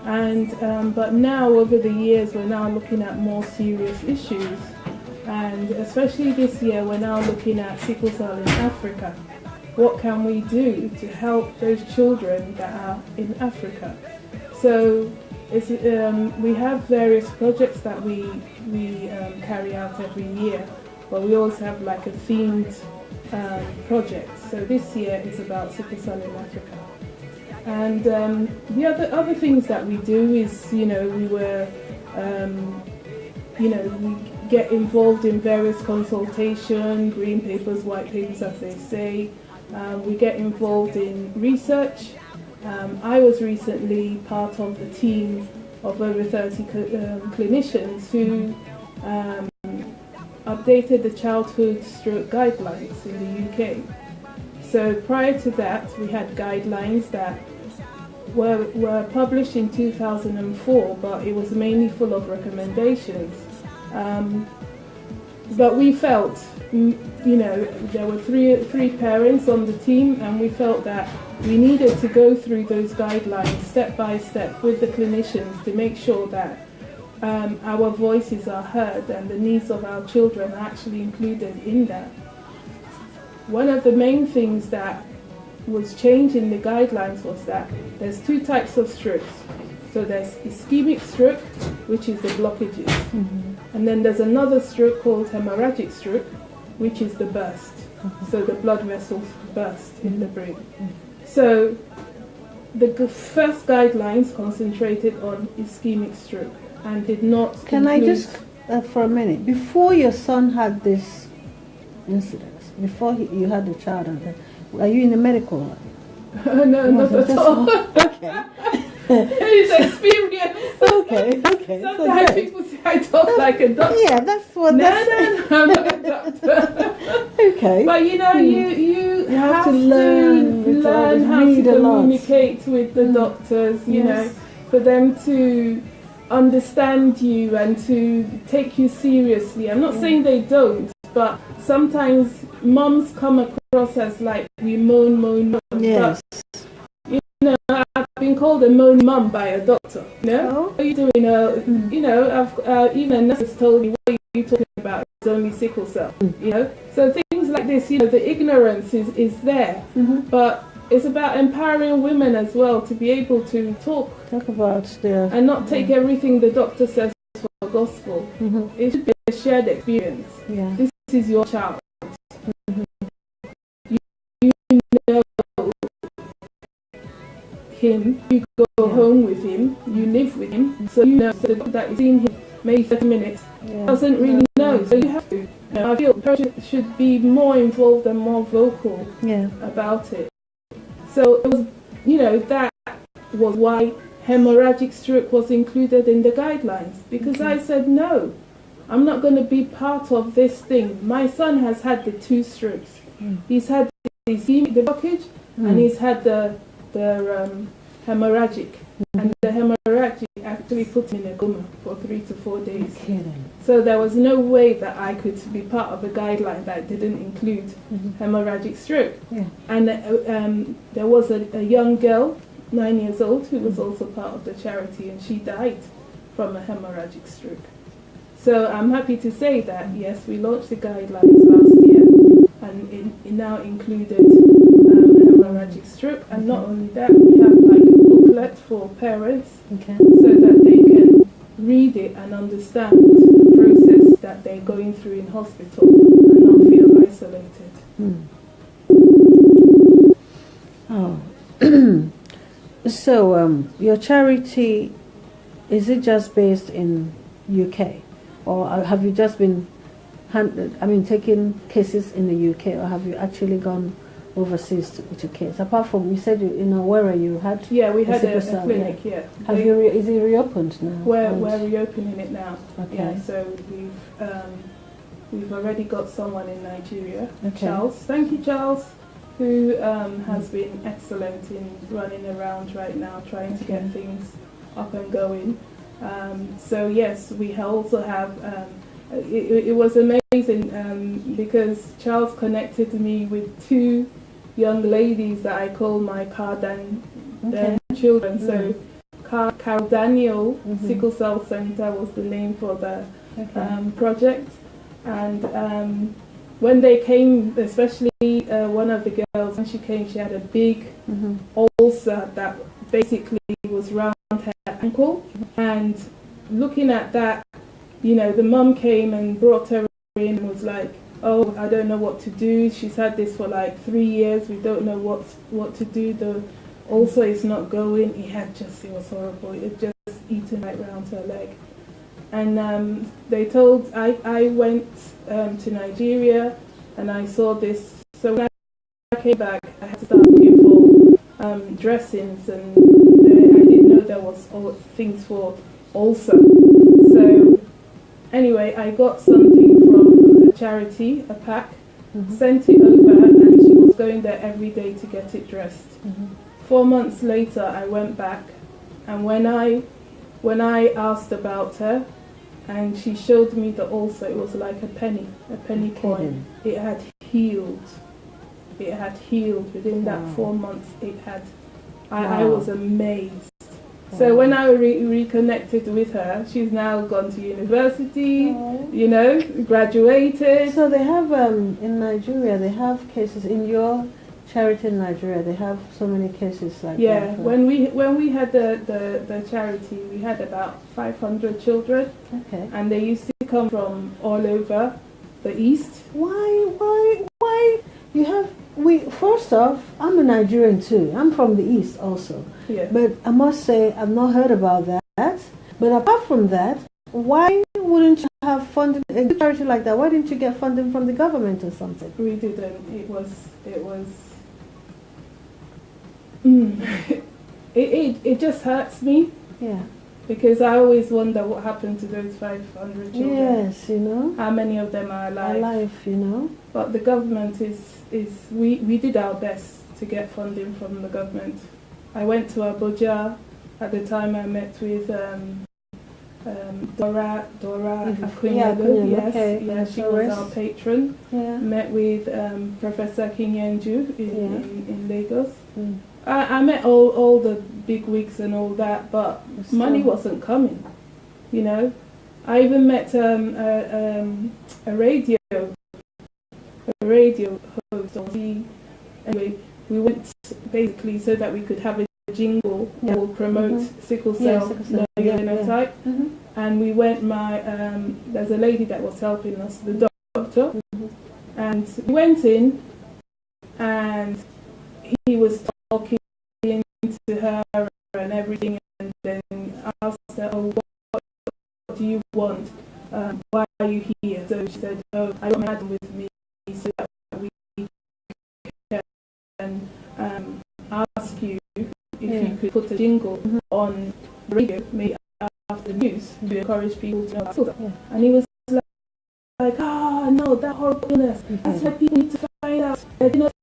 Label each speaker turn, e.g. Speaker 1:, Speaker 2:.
Speaker 1: And but now over the years we're now looking at more serious issues, and especially this year we're now looking at sickle cell in Africa. What can we do to help those children that are in Africa? So it's, we have various projects that we carry out every year, but we also have like a themed project. So this year is about sickle cell in Africa. And the other things that we do is, we get involved in various consultation, green papers, white papers, as they say. We get involved in research. I was recently part of the team of over 30 clinicians who updated the childhood stroke guidelines in the UK. So prior to that, we had guidelines that were published in 2004, but it was mainly full of recommendations. But we felt, there were three parents on the team, and we felt that we needed to go through those guidelines step by step with the clinicians to make sure that our voices are heard and the needs of our children are actually included in that. One of the main things that was changed in the guidelines was that there's two types of strokes. So there's ischemic stroke, which is the blockages. And then there's another stroke called hemorrhagic stroke, which is the burst. So the blood vessels burst in the brain. So the first guidelines concentrated on ischemic stroke and did not
Speaker 2: Can I just, for a minute, before your son had this incident, before you had the child, are you in the medical line?
Speaker 1: No, not at all.
Speaker 2: Okay.
Speaker 1: His experience.
Speaker 2: Okay.
Speaker 1: Sometimes people say I talk like a doctor.
Speaker 2: Yeah, that's what.
Speaker 1: No, I'm not a doctor.
Speaker 2: Okay.
Speaker 1: But you have to learn how to communicate with the doctors. You know, for them to understand you and to take you seriously. I'm not saying they don't, but sometimes mums come across as like we moan.
Speaker 2: Yes.
Speaker 1: But, I've been called a moan mum by a doctor. What are you doing? Even a nurse has told me, what are you talking about? It's only sickle cell. So things like this. The ignorance is there, but it's about empowering women as well to be able to talk
Speaker 2: about their
Speaker 1: and not take everything the doctor says for gospel. It should be a shared experience.
Speaker 2: Yeah.
Speaker 1: This is your child. You know him, you go home with him, you live with him, so you know that you've seen him maybe 30 minutes, doesn't really know, so you have to. I feel parents should be more involved and more vocal about it. So it was, that was why hemorrhagic stroke was included in the guidelines, because I said no, I'm not going to be part of this thing. My son has had the two strokes. He's had the blockage and he's had the hemorrhagic, and the hemorrhagic actually put him in a coma for 3 to 4 days. So there was no way that I could be part of a guideline that didn't include hemorrhagic stroke. And there was a young girl, 9 years old, who was also part of the charity, and she died from a hemorrhagic stroke. So I'm happy to say that yes, we launched the guidelines last year, and it now included hemorrhagic stroke, and not only that, we have like a booklet for parents so that they can read it and understand the process that they're going through in hospital and not feel isolated.
Speaker 2: So your charity, is it just based in UK, or have you just been taking cases in the UK, or have you actually gone overseas with your case? Apart from, you said where you had?
Speaker 1: Yeah, we had a clinic. Yeah.
Speaker 2: Is it reopened now?
Speaker 1: We're reopening it now.
Speaker 2: Okay.
Speaker 1: Yeah, so we've already got someone in Nigeria, Charles. Thank you, Charles, who has been excellent in running around right now, trying to get things up and going. So yes, we also have. It was amazing because Charles connected me with two young ladies that I call my Cardan children. So Carl Daniel Sickle Cell Center was the name for the project. And when they came, especially one of the girls, when she came, she had a big ulcer that basically was round her ankle. And looking at that, you know, the mum came and brought her in and was like, oh, I don't know what to do. She's had this for like 3 years. We don't know what to do. The ulcer is not going. It was horrible. It just eaten right round her leg. And they told, I went to Nigeria and I saw this. So when I came back, I had to start looking for dressings, and I didn't know there was things for ulcer. So anyway, I got something from a charity, a pack, sent it over, and she was going there every day to get it dressed. 4 months later, I went back, and when I asked about her, and she showed me the ulcer, it was like a penny coin. It had healed. It had healed within that 4 months. It had. I was amazed. So when I reconnected with her, she's now gone to university, you know, graduated.
Speaker 2: So they have, in Nigeria, they have cases, in your charity in Nigeria, they have so many cases like that.
Speaker 1: Yeah, when we had the charity, we had about 500 children.
Speaker 2: Okay.
Speaker 1: And they used to come from all over the East.
Speaker 2: Why? You have, first off, I'm a Nigerian too. I'm from the East also.
Speaker 1: Yeah.
Speaker 2: But I must say, I've not heard about that. But apart from that, why wouldn't you have funding, a charity like that? Why didn't you get funding from the government or something?
Speaker 1: We didn't. It just hurts me.
Speaker 2: Yeah.
Speaker 1: Because I always wonder what happened to those 500 children.
Speaker 2: Yes, you know.
Speaker 1: How many of them are alive?
Speaker 2: Alive, you know.
Speaker 1: But the government we did our best to get funding from the government. I went to Abuja. At the time I met with Dora Akunyelu. Yes,
Speaker 2: okay.
Speaker 1: yeah, she was our patron.
Speaker 2: Yeah.
Speaker 1: Met with Professor Kinyenju in Lagos. I met all the big wigs and all that, but money wasn't coming, you know. I even met a radio host. Anyway, we went basically so that we could have a jingle that will promote sickle cell phenotype. And we went, there's a lady that was helping us, the doctor, and we went in, and he was talking to her and everything, and then asked her, oh, what do you want? Why are you here? So she said, oh, I got Madam with me so that we can ask you if you could put a jingle on the radio, maybe after the news, to encourage people to know about it. And he was like, oh no, that horrible illness, that's why people need to find out. They know